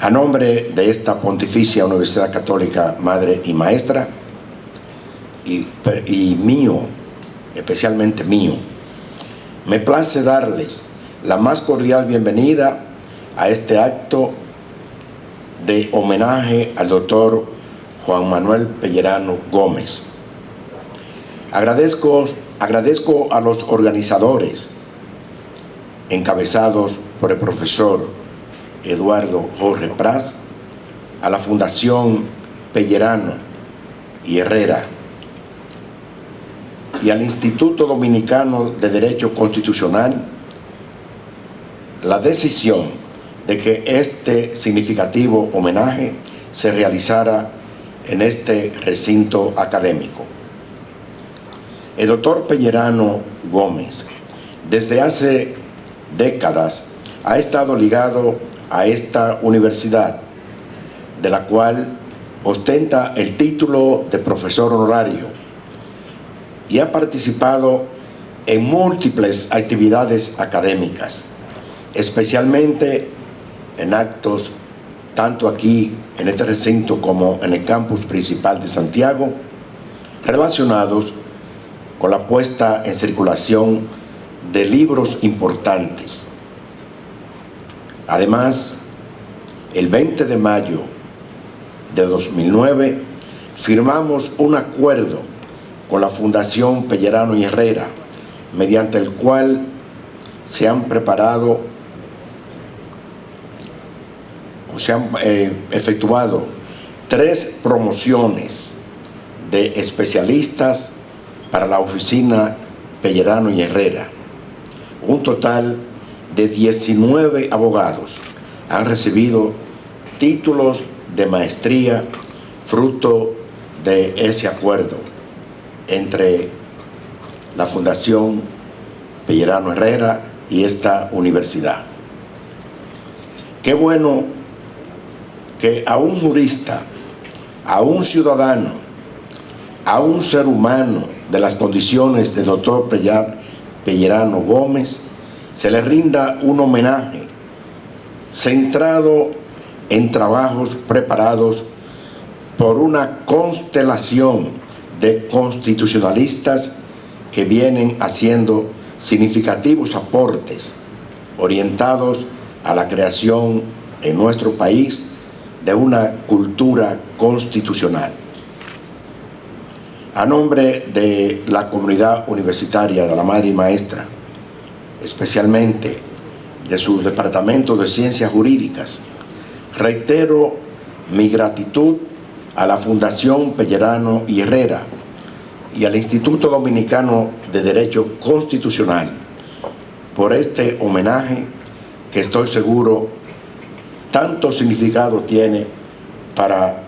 A nombre de esta Pontificia Universidad Católica Madre y Maestra, y mío, especialmente mío, me place darles la más cordial bienvenida a este acto de homenaje al doctor Juan Manuel Pellerano Gómez. Agradezco a los organizadores, encabezados por el profesor Eduardo Jorge Prats, a la Fundación Pellerano y Herrera y al Instituto Dominicano de Derecho Constitucional la decisión de que este significativo homenaje se realizara en este recinto académico. El doctor Pellerano Gómez, desde hace décadas, ha estado ligado a esta universidad, de la cual ostenta el título de profesor honorario y ha participado en múltiples actividades académicas, especialmente en actos tanto aquí en este recinto como en el campus principal de Santiago, relacionados con la puesta en circulación de libros importantes. Además, el 20 de mayo de 2009 firmamos un acuerdo con la Fundación Pellerano y Herrera, mediante el cual se han preparado o se han efectuado 3 promociones de especialistas para la oficina Pellerano y Herrera. Un total de 19 abogados han recibido títulos de maestría fruto de ese acuerdo entre la Fundación Pellerano Herrera y esta universidad. Qué bueno que a un jurista, a un ciudadano, a un ser humano de las condiciones del doctor Pellerano Gómez se le rinda un homenaje centrado en trabajos preparados por una constelación de constitucionalistas que vienen haciendo significativos aportes orientados a la creación en nuestro país de una cultura constitucional. A nombre de la comunidad universitaria de la Madre y Maestra, especialmente de su Departamento de Ciencias Jurídicas, reitero mi gratitud a la Fundación Pellerano y Herrera y al Instituto Dominicano de Derecho Constitucional por este homenaje que estoy seguro tanto significado tiene para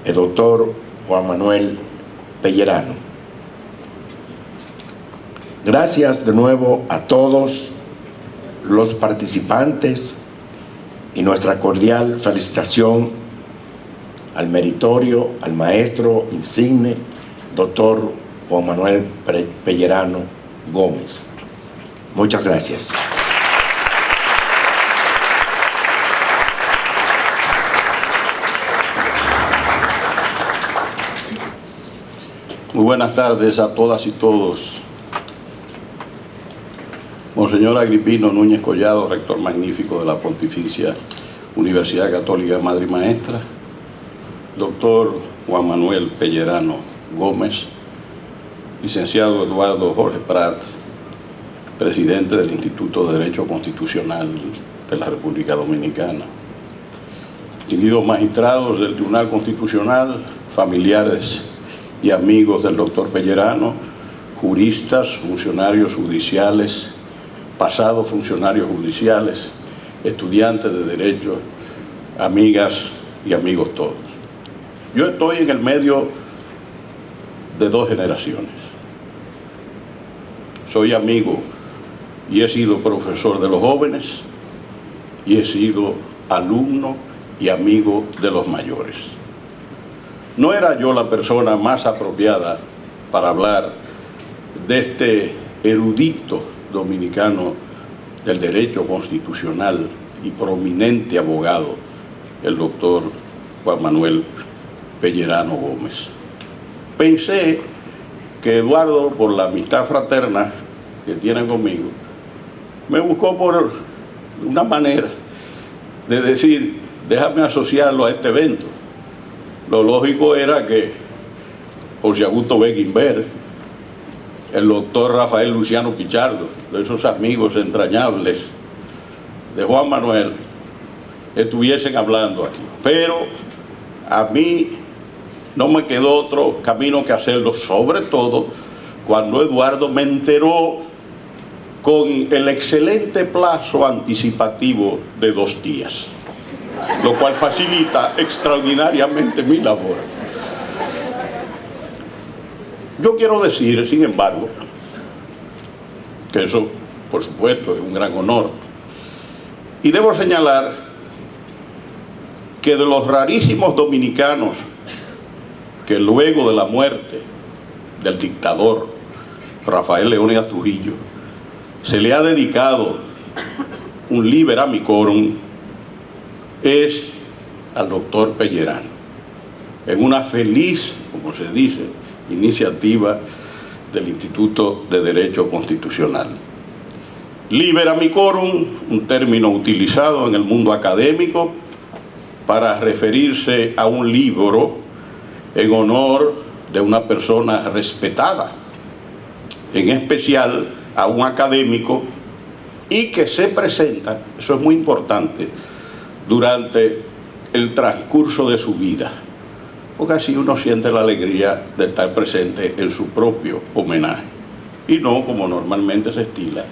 el doctor Juan Manuel Pellerano. Gracias de nuevo a todos los participantes y nuestra cordial felicitación al meritorio, al maestro insigne, doctor Juan Manuel Pellerano Gómez. Muchas gracias. Muy buenas tardes a todas y todos. Monseñor Agripino Núñez Collado, rector magnífico de la Pontificia Universidad Católica Madre y Maestra, doctor Juan Manuel Pellerano Gómez, licenciado Eduardo Jorge Prats, presidente del Instituto de Derecho Constitucional de la República Dominicana, distinguidos magistrados del Tribunal Constitucional, familiares y amigos del doctor Pellerano, juristas, funcionarios judiciales, pasados funcionarios judiciales, estudiantes de Derecho, amigas y amigos todos. Yo estoy en el medio de 2 generaciones. Soy amigo y he sido profesor de los jóvenes y he sido alumno y amigo de los mayores. No era yo la persona más apropiada para hablar de este erudito dominicano del derecho constitucional y prominente abogado el doctor Juan Manuel Pellerano Gómez. Pensé que Eduardo, por la amistad fraterna que tiene conmigo, me buscó por una manera de decir, déjame asociarlo a este evento. Lo lógico era que José Augusto Beguinver, el doctor Rafael Luciano Pichardo, de esos amigos entrañables de Juan Manuel, estuviesen hablando aquí. Pero a mí no me quedó otro camino que hacerlo, sobre todo cuando Eduardo me enteró con el excelente plazo anticipativo de 2 días, lo cual facilita extraordinariamente mi labor. Yo quiero decir, sin embargo, que eso, por supuesto, es un gran honor. Y debo señalar que de los rarísimos dominicanos que luego de la muerte del dictador Rafael Leónidas Trujillo se le ha dedicado un liber amicorum, es al doctor Pellerano, en una feliz, como se dice, iniciativa del Instituto de Derecho Constitucional. Liber amicorum, un término utilizado en el mundo académico para referirse a un libro en honor de una persona respetada, en especial a un académico, y que se presenta, eso es muy importante, durante el transcurso de su vida, porque así uno siente la alegría de estar presente en su propio homenaje, y no como normalmente se estila,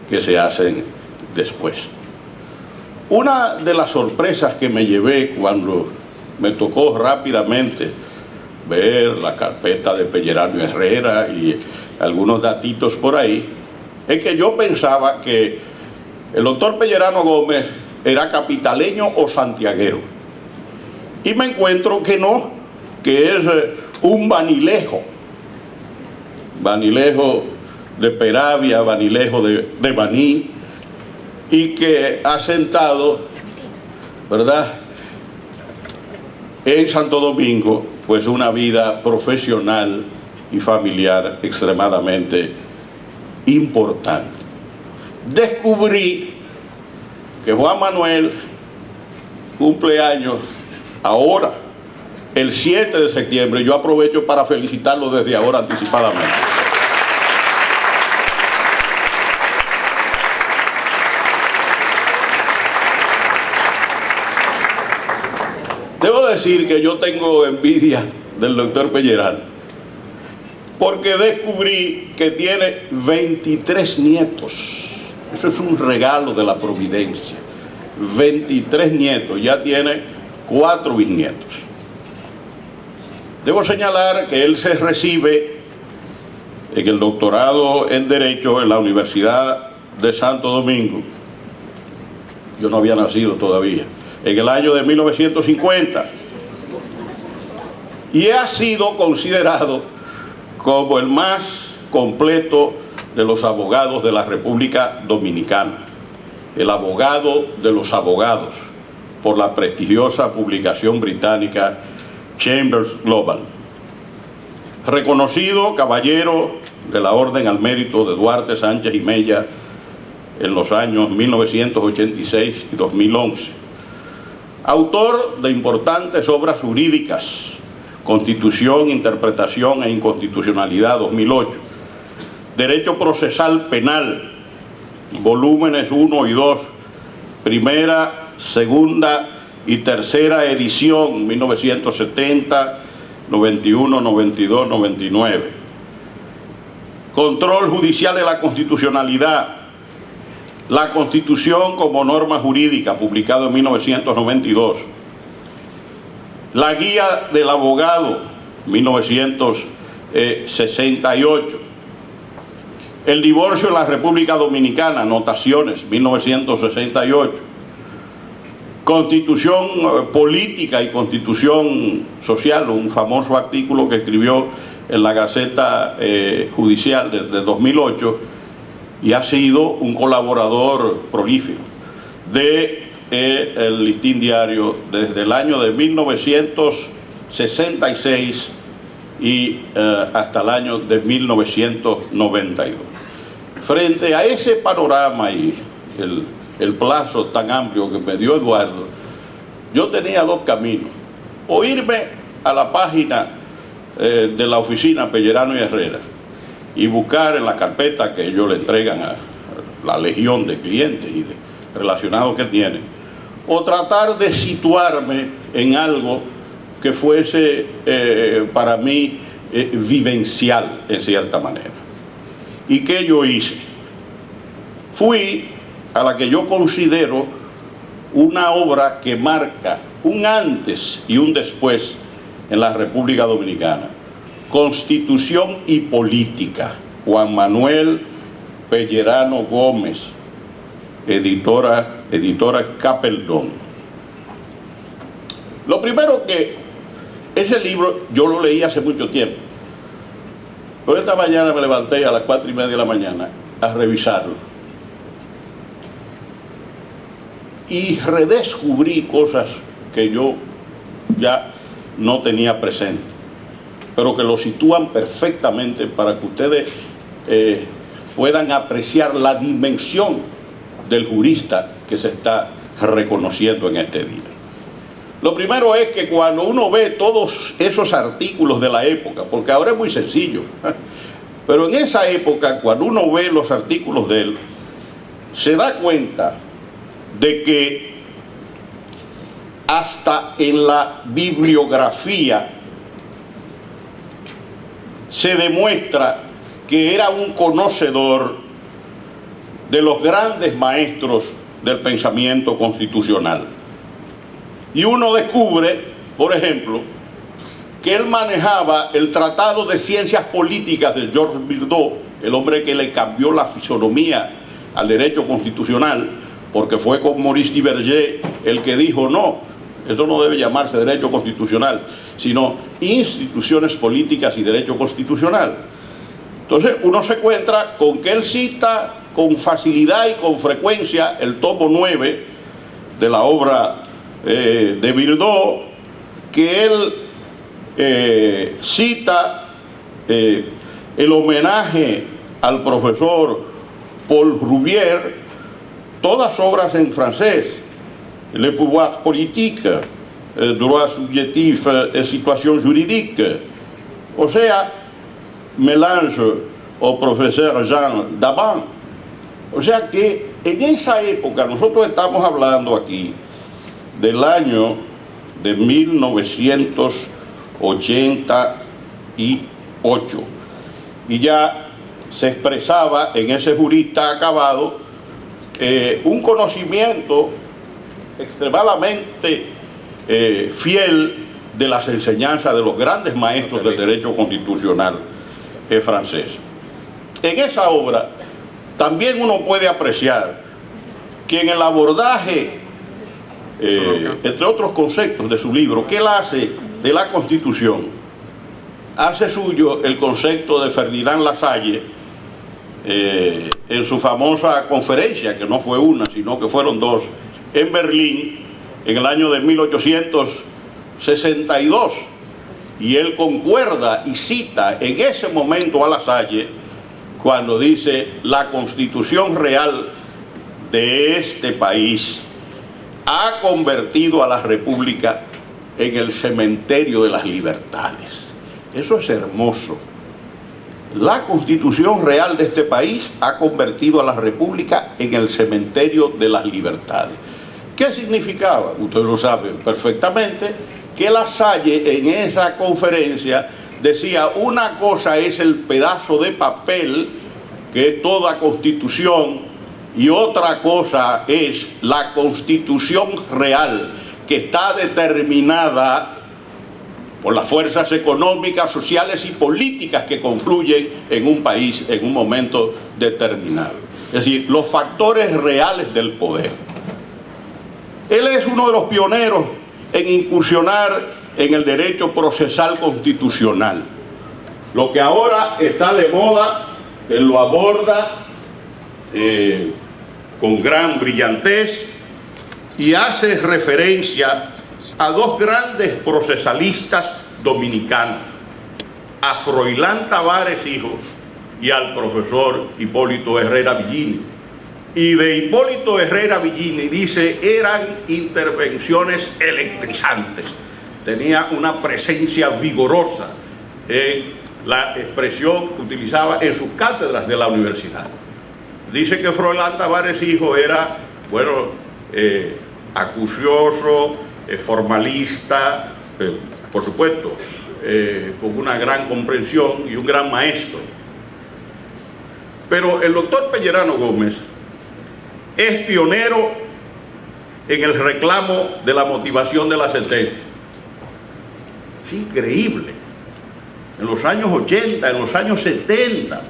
que se hacen después. Una de las sorpresas que me llevé cuando me tocó rápidamente ver la carpeta de Pellerano Herrera y algunos datitos por ahí, es que yo pensaba que el doctor Pellerano Gómez era capitaleño o santiaguero, y me encuentro que no, que es un vanilejo de Peravia, vanilejo de Baní, y que ha sentado, ¿verdad?, en Santo Domingo, pues una vida profesional y familiar extremadamente importante. Descubrí que Juan Manuel cumple años ahora, el 7 de septiembre. Yo aprovecho para felicitarlo desde ahora anticipadamente. Debo decir que yo tengo envidia del doctor Pellerano, porque descubrí que tiene 23 nietos. Eso es un regalo de la providencia. 23 nietos, ya tiene 4 bisnietos. Debo señalar que él se recibe en el doctorado en Derecho en la Universidad de Santo Domingo. Yo no había nacido todavía. En el año de 1950. Y ha sido considerado como el más completo de los abogados de la República Dominicana, el abogado de los abogados, por la prestigiosa publicación británica Chambers Global. Reconocido caballero de la Orden al Mérito de Duarte, Sánchez y Mella en los años 1986 y 2011. Autor de importantes obras jurídicas, Constitución, Interpretación e Inconstitucionalidad 2008, Derecho Procesal Penal, volúmenes 1 y 2, primera, segunda y tercera edición, 1970, 91, 92, 99. Control Judicial de la Constitucionalidad, la Constitución como norma jurídica, publicado en 1992. La Guía del Abogado, 1968. El divorcio en la República Dominicana, Anotaciones, 1968. Constitución política y Constitución social, un famoso artículo que escribió en la Gaceta Judicial de 2008, y ha sido un colaborador prolífico de el Listín Diario desde el año de 1966 y hasta el año de 1992. Frente a ese panorama y el plazo tan amplio que me dio Eduardo, yo tenía dos caminos: o irme a la página de la oficina Pellerano y Herrera y buscar en la carpeta que ellos le entregan a la legión de clientes y de relacionados que tienen, o tratar de situarme en algo que fuese para mí vivencial en cierta manera. ¿Y qué yo hice? Fui a la que yo considero una obra que marca un antes y un después en la República Dominicana: Constitución y Política, Juan Manuel Pellerano Gómez, editora Capeldón. Lo primero, que ese libro yo lo leí hace mucho tiempo, pero esta mañana me levanté a las 4:30 de la mañana a revisarlo y redescubrí cosas que yo ya no tenía presente, pero que lo sitúan perfectamente para que ustedes puedan apreciar la dimensión del jurista que se está reconociendo en este día. Lo primero es que cuando uno ve todos esos artículos de la época, porque ahora es muy sencillo, pero en esa época, cuando uno ve los artículos de él, se da cuenta de que hasta en la bibliografía se demuestra que era un conocedor de los grandes maestros del pensamiento constitucional. Y uno descubre, por ejemplo, que él manejaba el Tratado de Ciencias Políticas de Georges Birdot, el hombre que le cambió la fisonomía al derecho constitucional, porque fue con Maurice Duverger el que dijo: no, eso no debe llamarse derecho constitucional, sino instituciones políticas y derecho constitucional. Entonces uno se encuentra con que él cita con facilidad y con frecuencia el tomo 9 de la obra de Birdot, que él cita el homenaje al profesor Paul Rouvier, todas obras en francés: Le pouvoir politique, droit subjectif et situation juridique. O sea, Mélange au profesor Jean Daban. O sea que en esa época, nosotros estamos hablando aquí del año de 1988, y ya se expresaba en ese jurista acabado un conocimiento extremadamente fiel de las enseñanzas de los grandes maestros del derecho constitucional francés. En esa obra también uno puede apreciar que en el abordaje, entre otros conceptos de su libro, que él hace de la Constitución, hace suyo el concepto de Ferdinand Lasalle en su famosa conferencia, que no fue una, sino que fueron dos, en Berlín, en el año de 1862. Y él concuerda y cita en ese momento a Lasalle cuando dice: la Constitución real de este país ha convertido a la República en el cementerio de las libertades. Eso es hermoso. La Constitución real de este país ha convertido a la República en el cementerio de las libertades. ¿Qué significaba? Ustedes lo saben perfectamente, que Lasalle en esa conferencia decía: una cosa es el pedazo de papel que es toda Constitución, y otra cosa es la Constitución real, que está determinada por las fuerzas económicas, sociales y políticas que confluyen en un país en un momento determinado. Es decir, los factores reales del poder. Él es uno de los pioneros en incursionar en el derecho procesal constitucional. Lo que ahora está de moda, él lo aborda con gran brillantez, y hace referencia a dos grandes procesalistas dominicanos, a Froilán Tavares hijo y al profesor Hipólito Herrera Villini. Y de Hipólito Herrera Villini dice, eran intervenciones electrizantes, tenía una presencia vigorosa, la expresión que utilizaba en sus cátedras de la universidad. Dice que Froilán Tavares hijo era, bueno, acucioso, formalista, por supuesto, con una gran comprensión y un gran maestro. Pero el doctor Pellerano Gómez es pionero en el reclamo de la motivación de la sentencia. Es increíble. En los años 80, en los años 70,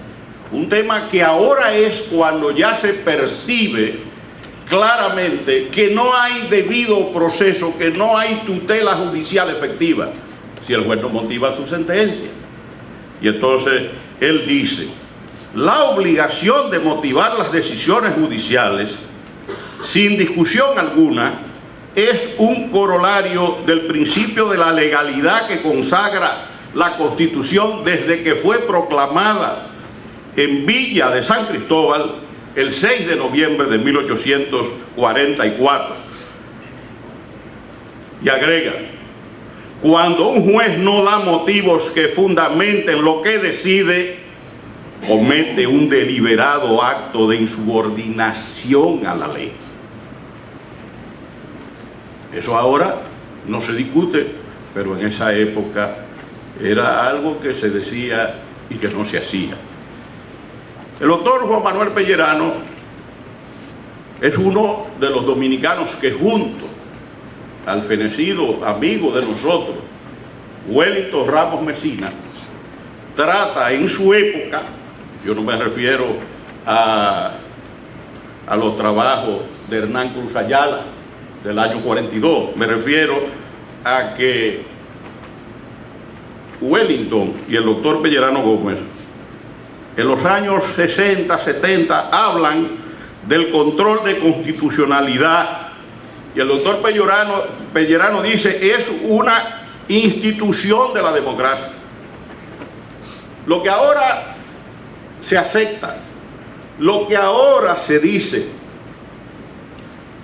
un tema que ahora es cuando ya se percibe claramente que no hay debido proceso, que no hay tutela judicial efectiva, si el juez no motiva su sentencia. Y entonces él dice, la obligación de motivar las decisiones judiciales, sin discusión alguna, es un corolario del principio de la legalidad que consagra la Constitución desde que fue proclamada en Villa de San Cristóbal el 6 de noviembre de 1844. Y agrega, cuando un juez no da motivos que fundamenten lo que decide, comete un deliberado acto de insubordinación a la ley. Eso ahora no se discute, pero en esa época era algo que se decía y que no se hacía. El doctor Juan Manuel Pellerano es uno de los dominicanos que junto al fenecido amigo de nosotros, Wellington Ramos Mesina, trata en su época, yo no me refiero a los trabajos de Hernán Cruz Ayala del año 42, me refiero a que Wellington y el doctor Pellerano Gómez en los años 60, 70 hablan del control de constitucionalidad, y el doctor Pellerano dice es una institución de la democracia. Lo que ahora se acepta, lo que ahora se dice,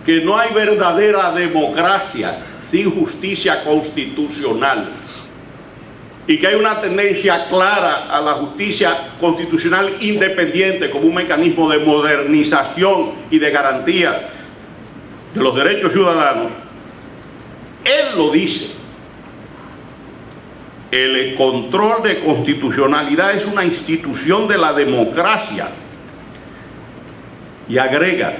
que no hay verdadera democracia sin justicia constitucional, y que hay una tendencia clara a la justicia constitucional independiente como un mecanismo de modernización y de garantía de los derechos ciudadanos, él lo dice. El control de constitucionalidad es una institución de la democracia, y agrega,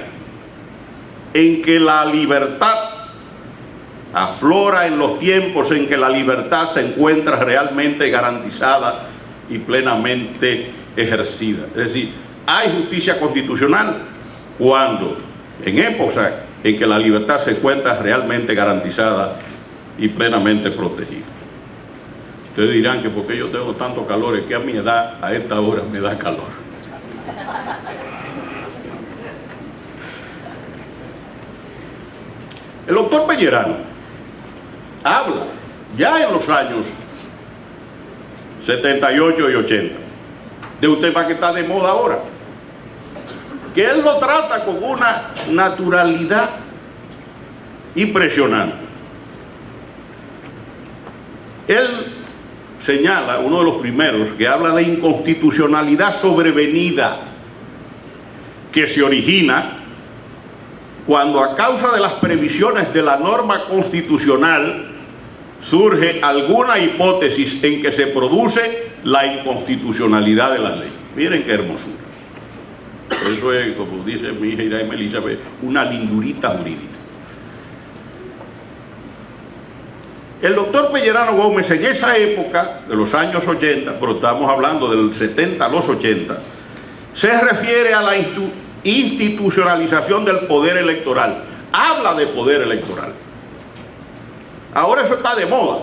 en que la libertad aflora en los tiempos en que la libertad se encuentra realmente garantizada y plenamente ejercida. Es decir, hay justicia constitucional cuando, en épocas en que la libertad se encuentra realmente garantizada y plenamente protegida. Ustedes dirán que porque yo tengo tanto calor, es que a mi edad, a esta hora, me da calor. El doctor Pellerano habla ya en los años 78 y 80 de un tema que está de moda ahora, que él lo trata con una naturalidad impresionante. Él señala, uno de los primeros, que habla de inconstitucionalidad sobrevenida, que se origina cuando a causa de las previsiones de la norma constitucional surge alguna hipótesis en que se produce la inconstitucionalidad de la ley. Miren qué hermosura. Eso es, como dice mi hija Iraima Elizabeth, una lindurita jurídica. El doctor Pellerano Gómez en esa época, de los años 80, pero estamos hablando del 70 a los 80, se refiere a la institucionalización del poder electoral. Habla de poder electoral. Ahora eso está de moda,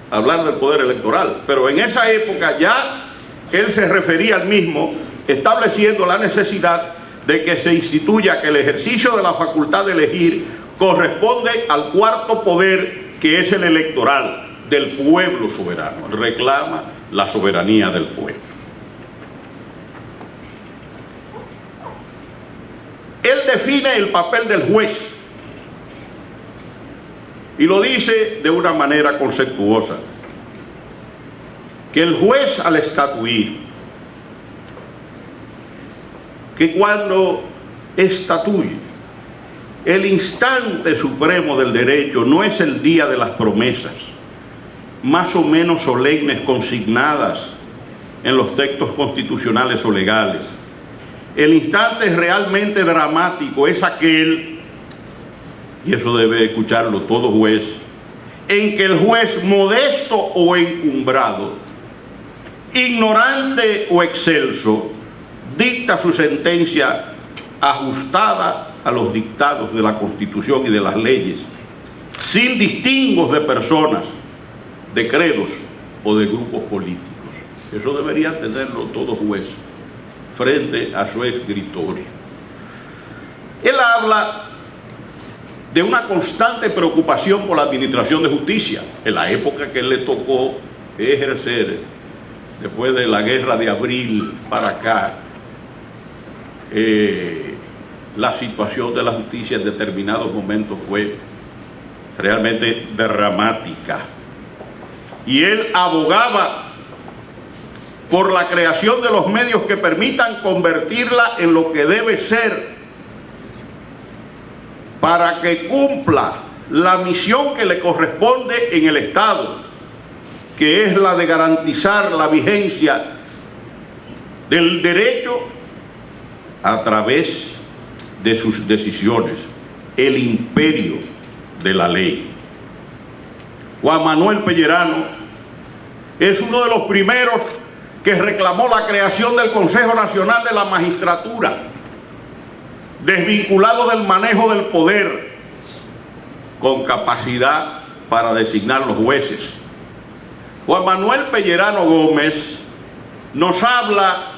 hablar del poder electoral, pero en esa época ya él se refería al mismo, estableciendo la necesidad de que se instituya que el ejercicio de la facultad de elegir corresponde al cuarto poder, que es el electoral, del pueblo soberano. Reclama la soberanía del pueblo. Él define el papel del juez y lo dice de una manera conceptuosa, que el juez, al estatuir, que cuando estatuye, el instante supremo del derecho no es el día de las promesas, más o menos solemnes consignadas en los textos constitucionales o legales. El instante realmente dramático es aquel, y eso debe escucharlo todo juez, en que el juez, modesto o encumbrado, ignorante o excelso, dicta su sentencia ajustada a los dictados de la Constitución y de las leyes, sin distingos de personas, de credos o de grupos políticos. Eso debería tenerlo todo juez frente a su escritorio. Él habla de una constante preocupación por la administración de justicia. En la época que él le tocó ejercer, después de la guerra de abril para acá, la situación de la justicia en determinados momentos fue realmente dramática. Y él abogaba por la creación de los medios que permitan convertirla en lo que debe ser, para que cumpla la misión que le corresponde en el Estado, que es la de garantizar la vigencia del derecho a través de sus decisiones, el imperio de la ley. Juan Manuel Pellerano es uno de los primeros que reclamó la creación del Consejo Nacional de la Magistratura, desvinculado del manejo del poder, con capacidad para designar los jueces. Juan Manuel Pellerano Gómez nos habla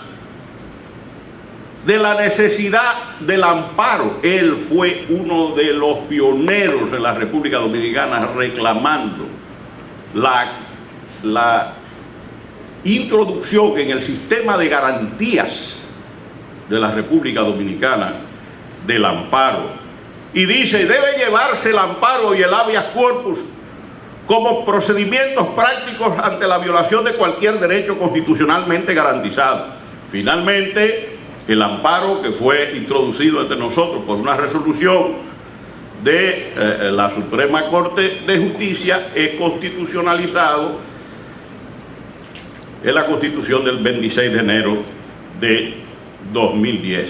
de la necesidad del amparo. Él fue uno de los pioneros en la República Dominicana reclamando la introducción en el sistema de garantías de la República Dominicana del amparo. Y dice, debe llevarse el amparo y el habeas corpus como procedimientos prácticos ante la violación de cualquier derecho constitucionalmente garantizado. Finalmente, el amparo, que fue introducido entre nosotros por una resolución de la Suprema Corte de Justicia, es constitucionalizado en la Constitución del 26 de enero de 2010.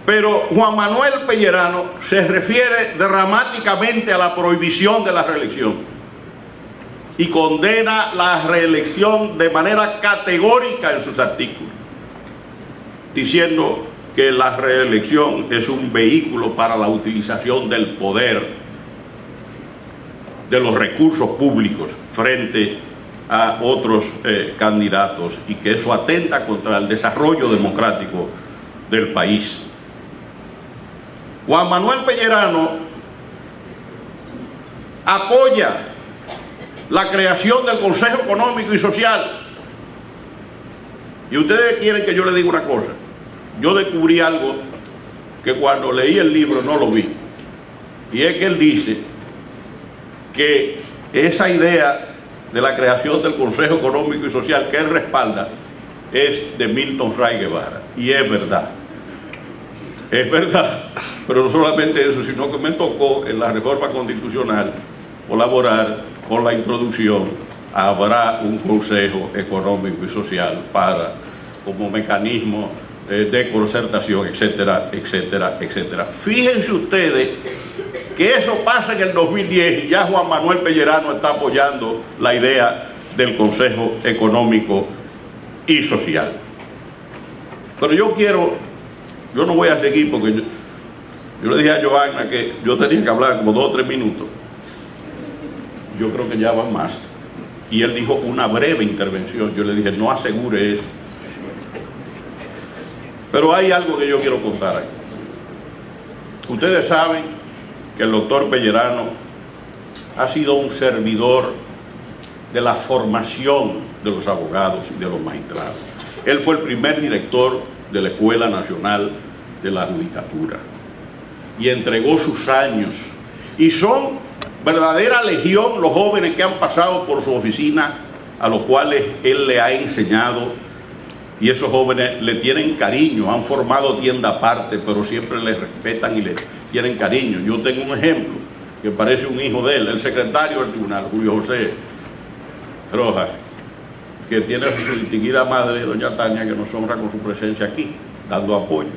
Pero Juan Manuel Pellerano se refiere dramáticamente a la prohibición de la reelección y condena la reelección de manera categórica en sus artículos, diciendo que la reelección es un vehículo para la utilización del poder, de los recursos públicos frente a otros candidatos, y que eso atenta contra el desarrollo democrático del país. Juan Manuel Pellerano apoya la creación del Consejo Económico y Social. Y ustedes quieren que yo les diga una cosa. Yo descubrí algo que cuando leí el libro no lo vi. Y es que él dice que esa idea de la creación del Consejo Económico y Social que él respalda es de Milton Ray Guevara. Y es verdad. Es verdad. Pero no solamente eso, sino que me tocó en la reforma constitucional colaborar con la introducción. Habrá un Consejo Económico y Social como mecanismo de concertación, etcétera, etcétera, etcétera. Fíjense ustedes que eso pasa en el 2010 y ya Juan Manuel Pellerano está apoyando la idea del Consejo Económico y Social. Pero yo no voy a seguir porque yo le dije a Johanna que yo tenía que hablar como 2 o 3 minutos. Yo creo que ya van más. Y él dijo una breve intervención. Yo le dije, no asegure eso. Pero hay algo que yo quiero contar aquí. Ustedes saben que el doctor Pellerano ha sido un servidor de la formación de los abogados y de los magistrados. Él fue el primer director de la Escuela Nacional de la Judicatura y entregó sus años. Y son verdadera legión los jóvenes que han pasado por su oficina, a los cuales él le ha enseñado, y esos jóvenes le tienen cariño, han formado tienda aparte, pero siempre le respetan y le tienen cariño. Yo tengo un ejemplo que parece un hijo de él, el secretario del tribunal, Julio José Rojas, que tiene a su distinguida madre, doña Tania, que nos honra con su presencia aquí, dando apoyo.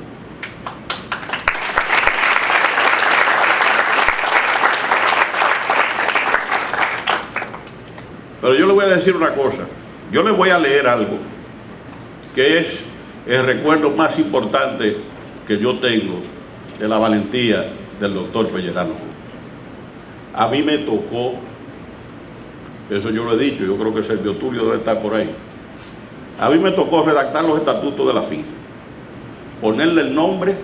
Pero yo le voy a decir una cosa, yo le voy a leer algo que es el recuerdo más importante que yo tengo de la valentía del doctor Pellerano. A mí me tocó, eso yo lo he dicho, yo creo que Sergio Tulio debe estar por ahí, a mí me tocó redactar los estatutos de la FIJ, ponerle el nombre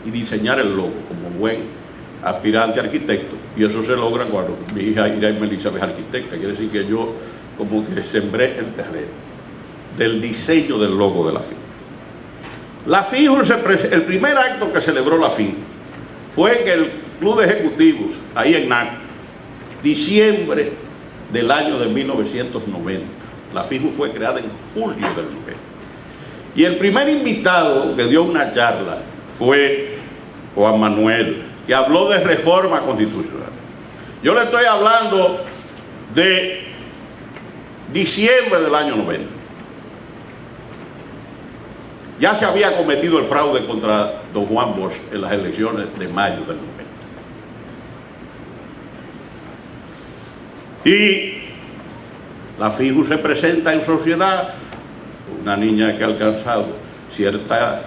y diseñar el logo como buen aspirante arquitecto, y eso se logra cuando mi hija Irene Melissa es arquitecta. Quiere decir que yo como que sembré el terreno del diseño del logo de la FIJ. La FIJ, el primer acto que celebró la FIJ fue en el Club de Ejecutivos, ahí en NAC, diciembre del año de 1990. La FIJ fue creada en julio del 90. Y el primer invitado que dio una charla fue Juan Manuel, que habló de reforma constitucional. Yo le estoy hablando de diciembre del año 90. Ya se había cometido el fraude contra don Juan Bosch en las elecciones de mayo del 90. Y la FIJU se presenta en sociedad, una niña que ha alcanzado cierta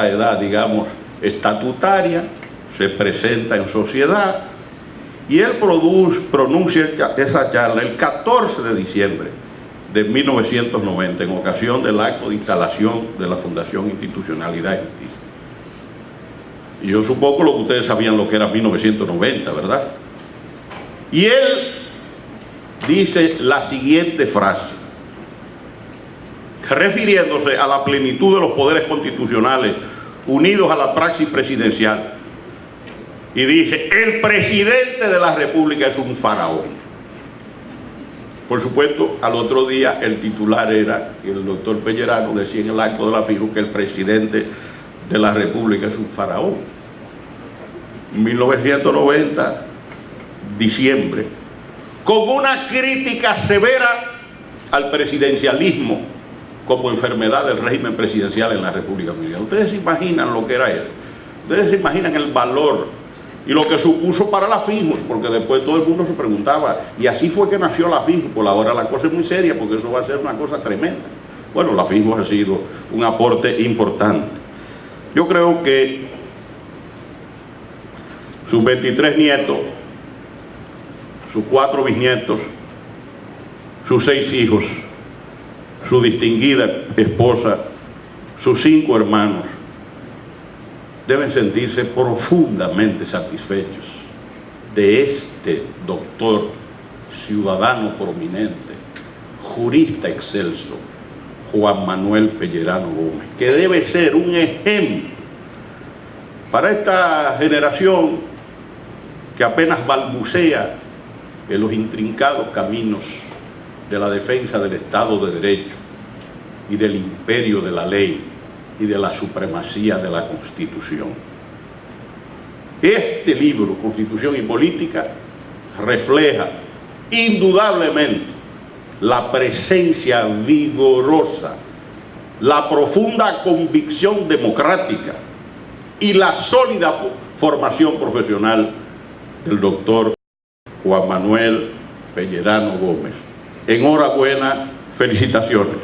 edad, digamos, estatutaria, se presenta en sociedad, y él pronuncia esa charla el 14 de diciembre de 1990, en ocasión del acto de instalación de la Fundación Institucionalidad y Justicia. Y yo supongo lo que ustedes sabían lo que era 1990, ¿verdad? Y él dice la siguiente frase, refiriéndose a la plenitud de los poderes constitucionales unidos a la praxis presidencial, y dice: el presidente de la República es un faraón. Por supuesto, al otro día el titular era, y el doctor Pellerano decía en el acto de la FIJU, que el presidente de la República es un faraón. 1990, diciembre, con una crítica severa al presidencialismo como enfermedad del régimen presidencial en la República Dominicana. Ustedes se imaginan lo que era eso, ustedes se imaginan el valor y lo que supuso para la FIJU, porque después todo el mundo se preguntaba, y así fue que nació la FIJU. Por ahora la cosa es muy seria, porque eso va a ser una cosa tremenda. Bueno, la FIJU ha sido un aporte importante. Yo creo que sus 23 nietos, sus 4 bisnietos, sus 6 hijos, su distinguida esposa, sus 5 hermanos, deben sentirse profundamente satisfechos de este doctor, ciudadano prominente, jurista excelso, Juan Manuel Pellerano Gómez, que debe ser un ejemplo para esta generación que apenas balbucea en los intrincados caminos de la defensa del Estado de Derecho y del imperio de la ley y de la supremacía de la Constitución. Este libro, Constitución y Política, refleja indudablemente la presencia vigorosa, la profunda convicción democrática y la sólida formación profesional del doctor Juan Manuel Pellerano Gómez. Enhorabuena, felicitaciones.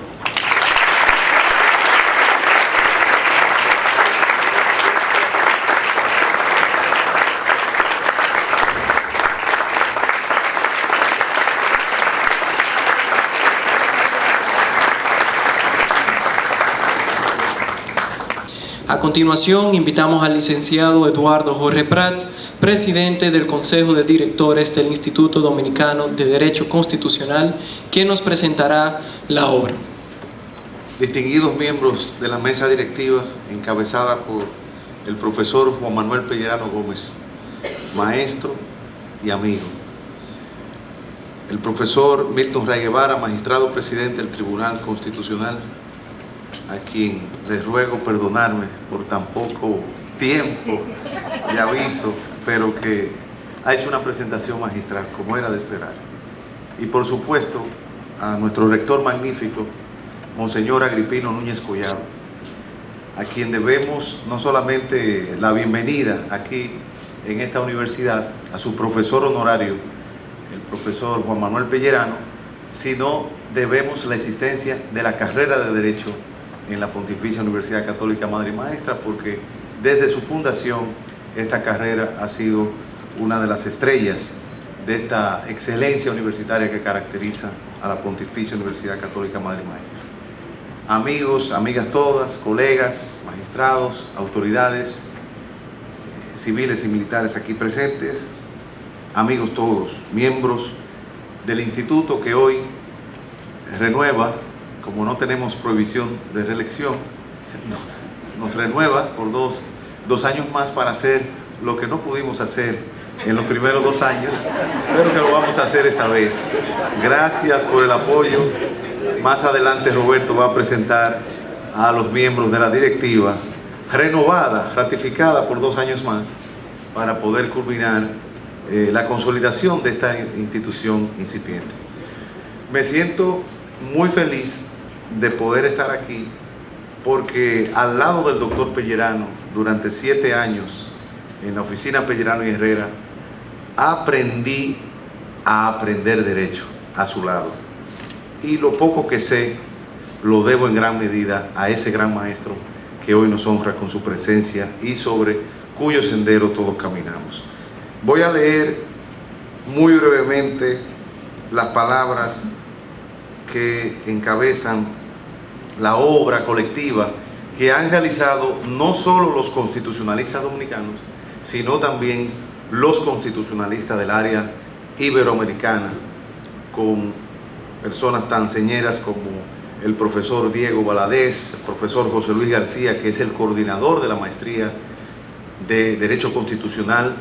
A continuación, invitamos al licenciado Eduardo Jorge Prats, presidente del Consejo de Directores del Instituto Dominicano de Derecho Constitucional, quien nos presentará la obra. Distinguidos miembros de la mesa directiva encabezada por el profesor Juan Manuel Pellerano Gómez, maestro y amigo. El profesor Milton Ray Guevara, magistrado presidente del Tribunal Constitucional, a quien les ruego perdonarme por tan poco tiempo de aviso, pero que ha hecho una presentación magistral, como era de esperar. Y por supuesto, a nuestro rector magnífico, Monseñor Agripino Núñez Collado, a quien debemos no solamente la bienvenida aquí en esta universidad, a su profesor honorario, el profesor Juan Manuel Pellerano, sino debemos la existencia de la carrera de Derecho en la Pontificia Universidad Católica Madre y Maestra, porque desde su fundación esta carrera ha sido una de las estrellas de esta excelencia universitaria que caracteriza a la Pontificia Universidad Católica Madre y Maestra. Amigos, amigas todas, colegas, magistrados, autoridades civiles y militares aquí presentes, amigos todos, miembros del instituto que hoy renueva, como no tenemos prohibición de reelección, nos renueva por dos años más para hacer lo que no pudimos hacer en los primeros 2 años, pero que lo vamos a hacer esta vez. Gracias por el apoyo. Más adelante Roberto va a presentar a los miembros de la directiva renovada, ratificada por 2 años más, para poder culminar la consolidación de esta institución incipiente. Me siento muy feliz de poder estar aquí porque al lado del doctor Pellerano, durante 7 años en la oficina Pellerano y Herrera, aprendí a aprender derecho a su lado. Y lo poco que sé lo debo en gran medida a ese gran maestro que hoy nos honra con su presencia y sobre cuyo sendero todos caminamos. Voy a leer muy brevemente las palabras que encabezan la obra colectiva que han realizado no solo los constitucionalistas dominicanos, sino también los constitucionalistas del área iberoamericana, con personas tan señeras como el profesor Diego Valadez, el profesor José Luis García, que es el coordinador de la maestría de Derecho Constitucional,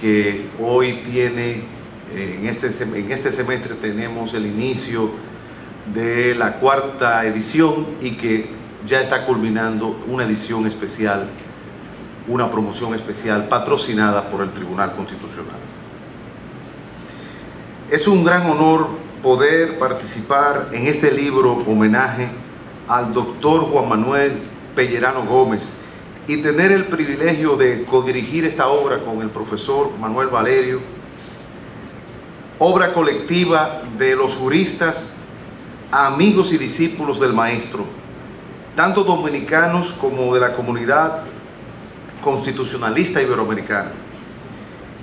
que hoy tiene, en este semestre tenemos el inicio de la 4ª edición y que ya está culminando una edición especial, una promoción especial patrocinada por el Tribunal Constitucional. Es un gran honor poder participar en este libro homenaje al doctor Juan Manuel Pellerano Gómez y tener el privilegio de codirigir esta obra con el profesor Manuel Valerio, obra colectiva de los juristas, amigos y discípulos del maestro, tanto dominicanos como de la comunidad constitucionalista iberoamericana.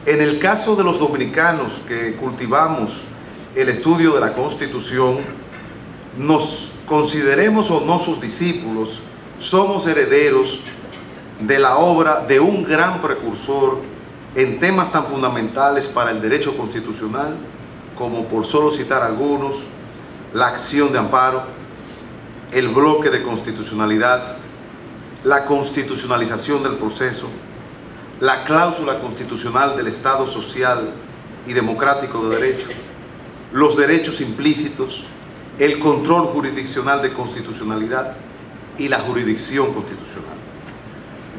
En el caso de los dominicanos que cultivamos el estudio de la Constitución, nos consideremos o no sus discípulos, somos herederos de la obra de un gran precursor en temas tan fundamentales para el derecho constitucional como, por solo citar algunos, la acción de amparo, el bloque de constitucionalidad, la constitucionalización del proceso, la cláusula constitucional del Estado social y democrático de derecho, los derechos implícitos, el control jurisdiccional de constitucionalidad y la jurisdicción constitucional.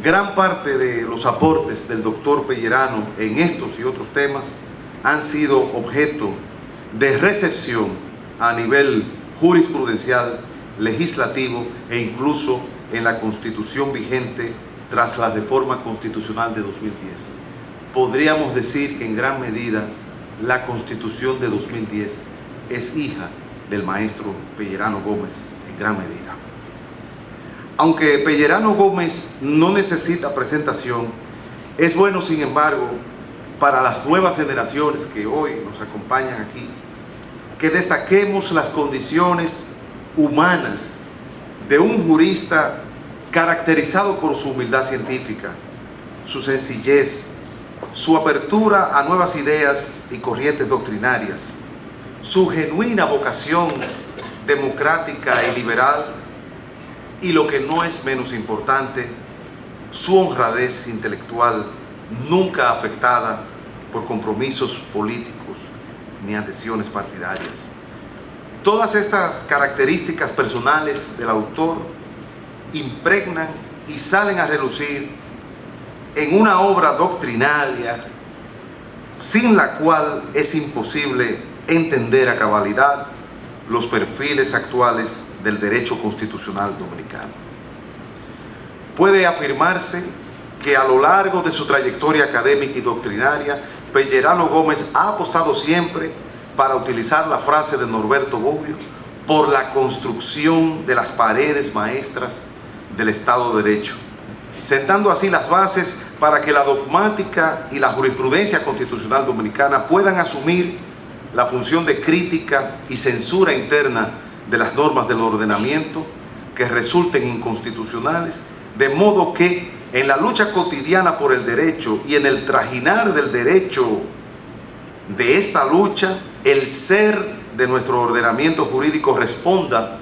Gran parte de los aportes del doctor Pellerano en estos y otros temas han sido objeto de recepción a nivel jurisprudencial, legislativo e incluso en la Constitución vigente tras la reforma constitucional de 2010. Podríamos decir que en gran medida la Constitución de 2010 es hija del maestro Pellerano Gómez en gran medida. Aunque Pellerano Gómez no necesita presentación, es bueno, sin embargo, para las nuevas generaciones que hoy nos acompañan aquí, que destaquemos las condiciones humanas de un jurista caracterizado por su humildad científica, su sencillez, su apertura a nuevas ideas y corrientes doctrinarias, su genuina vocación democrática y liberal, y lo que no es menos importante, su honradez intelectual nunca afectada por compromisos políticos ni adhesiones partidarias. Todas estas características personales del autor impregnan y salen a relucir en una obra doctrinaria sin la cual es imposible entender a cabalidad los perfiles actuales del derecho constitucional dominicano. Puede afirmarse que a lo largo de su trayectoria académica y doctrinaria, Pellerano Gómez ha apostado siempre, para utilizar la frase de Norberto Bobbio, por la construcción de las paredes maestras del Estado de Derecho, sentando así las bases para que la dogmática y la jurisprudencia constitucional dominicana puedan asumir la función de crítica y censura interna de las normas del ordenamiento que resulten inconstitucionales, de modo que en la lucha cotidiana por el derecho y en el trajinar del derecho de esta lucha, el ser de nuestro ordenamiento jurídico responda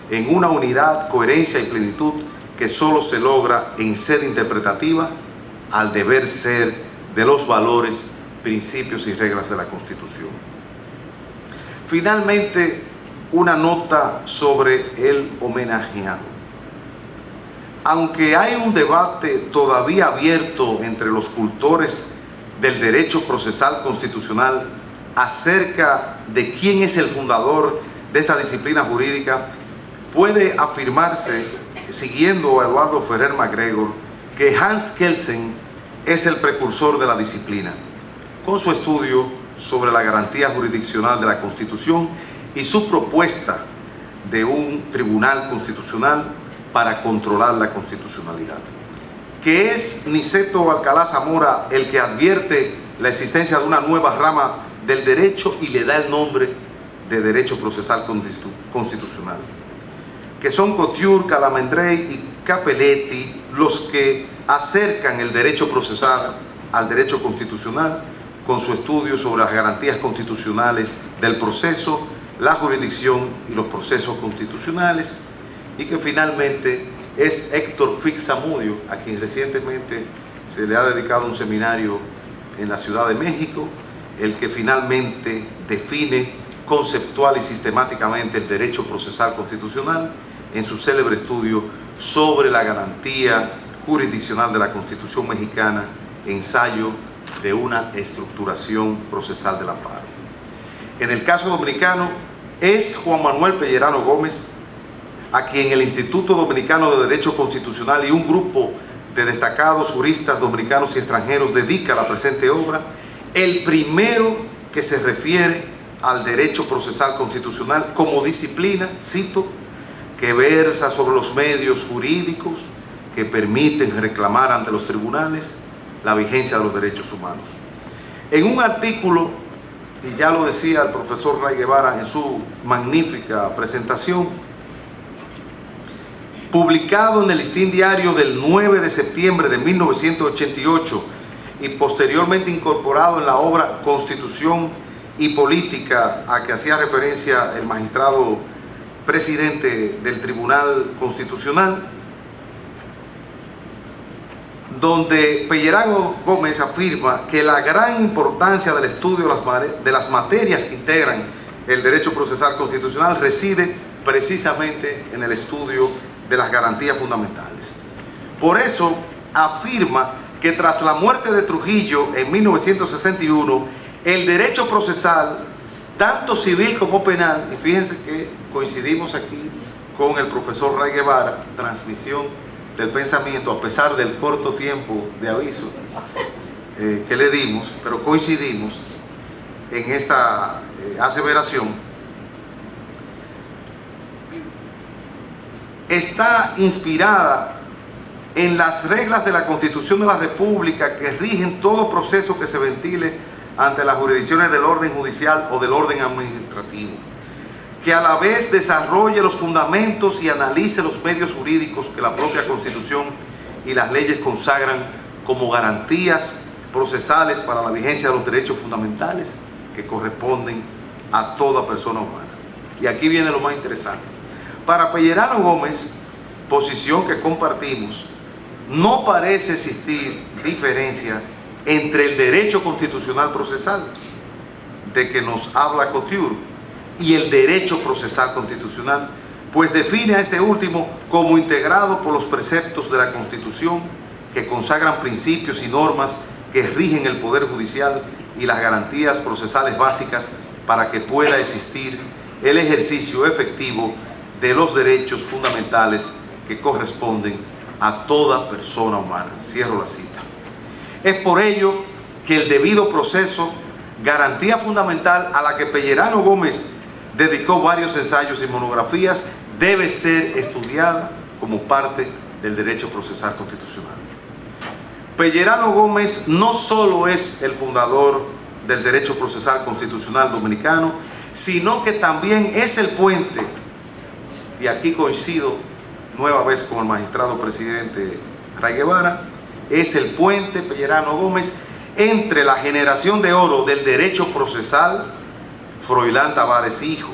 en una unidad, coherencia y plenitud que solo se logra en sede interpretativa al deber ser de los valores, principios y reglas de la Constitución. Finalmente, una nota sobre el homenajeado. Aunque hay un debate todavía abierto entre los cultores del derecho procesal constitucional acerca de quién es el fundador de esta disciplina jurídica, puede afirmarse, siguiendo a Eduardo Ferrer MacGregor, que Hans Kelsen es el precursor de la disciplina, con su estudio sobre la garantía jurisdiccional de la Constitución y su propuesta de un tribunal constitucional para controlar la constitucionalidad. Que es Niceto Alcalá Zamora el que advierte la existencia de una nueva rama del derecho y le da el nombre de derecho procesal constitucional. Que son Couture, Calamandrei y Capelletti los que acercan el derecho procesal al derecho constitucional con su estudio sobre las garantías constitucionales del proceso, la jurisdicción y los procesos constitucionales, y que finalmente es Héctor Fix Zamudio, a quien recientemente se le ha dedicado un seminario en la Ciudad de México, el que finalmente define conceptual y sistemáticamente el derecho procesal constitucional en su célebre estudio sobre la garantía jurisdiccional de la Constitución mexicana, ensayo de una estructuración procesal del amparo. En el caso dominicano es Juan Manuel Pellerano Gómez, a quien el Instituto Dominicano de Derecho Constitucional y un grupo de destacados juristas dominicanos y extranjeros dedica la presente obra, el primero que se refiere al derecho procesal constitucional como disciplina, cito, que versa sobre los medios jurídicos que permiten reclamar ante los tribunales la vigencia de los derechos humanos. En un artículo, y ya lo decía el profesor Ray Guevara en su magnífica presentación, publicado en el Listín Diario del 9 de septiembre de 1988 y posteriormente incorporado en la obra Constitución y Política, a que hacía referencia el magistrado presidente del Tribunal Constitucional, donde Pellerano Gómez afirma que la gran importancia del estudio de las materias que integran el derecho procesal constitucional reside precisamente en el estudio de las garantías fundamentales. Por eso afirma que tras la muerte de Trujillo en 1961, el derecho procesal, tanto civil como penal, y fíjense que coincidimos aquí con el profesor Ray Guevara, transmisión del pensamiento, a pesar del corto tiempo de aviso que le dimos, pero coincidimos en esta aseveración, está inspirada en las reglas de la Constitución de la República que rigen todo proceso que se ventile ante las jurisdicciones del orden judicial o del orden administrativo, que a la vez desarrolle los fundamentos y analice los medios jurídicos que la propia Constitución y las leyes consagran como garantías procesales para la vigencia de los derechos fundamentales que corresponden a toda persona humana. Y aquí viene lo más interesante. Para Pellerano Gómez, posición que compartimos, no parece existir diferencia entre el derecho constitucional procesal, de que nos habla Couture, y el derecho procesal constitucional, pues define a este último como integrado por los preceptos de la Constitución que consagran principios y normas que rigen el Poder Judicial y las garantías procesales básicas para que pueda existir el ejercicio efectivo de los derechos fundamentales que corresponden a toda persona humana. Cierro la cita. Es por ello que el debido proceso, garantía fundamental a la que Pellerano Gómez dedicó varios ensayos y monografías, debe ser estudiada como parte del derecho procesal constitucional. Pellerano Gómez no solo es el fundador del derecho procesal constitucional dominicano, sino que también es el puente, y aquí coincido nueva vez con el magistrado presidente Ray Guevara, es el puente Pellerano Gómez entre la generación de oro del derecho procesal, Froilán Tavares hijo,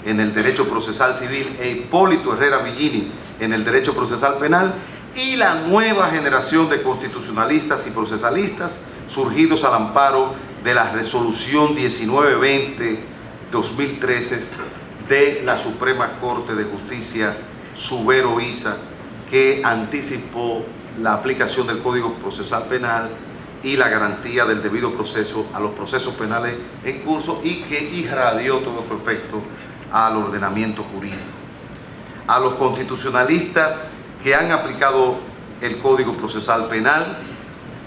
en el derecho procesal civil, e Hipólito Herrera Villini en el derecho procesal penal, y la nueva generación de constitucionalistas y procesalistas surgidos al amparo de la resolución 1920-2013 de la Suprema Corte de Justicia Subero Isa, que anticipó la aplicación del Código Procesal Penal y la garantía del debido proceso a los procesos penales en curso, y que irradió todo su efecto al ordenamiento jurídico. A los constitucionalistas que han aplicado el Código Procesal Penal,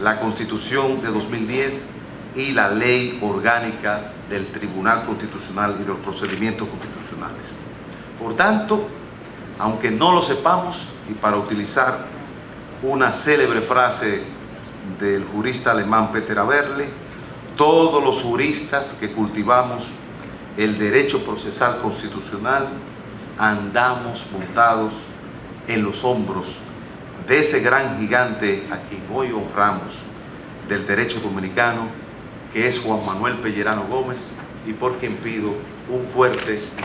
la Constitución de 2010 y la Ley Orgánica del Tribunal Constitucional y de los Procedimientos Constitucionales. Por tanto, aunque no lo sepamos, y para utilizar una célebre frase del jurista alemán Peter Aberle, todos los juristas que cultivamos el derecho procesal constitucional andamos montados en los hombros de ese gran gigante a quien hoy honramos del derecho dominicano, que es Juan Manuel Pellerano Gómez, y por quien pido un fuerte y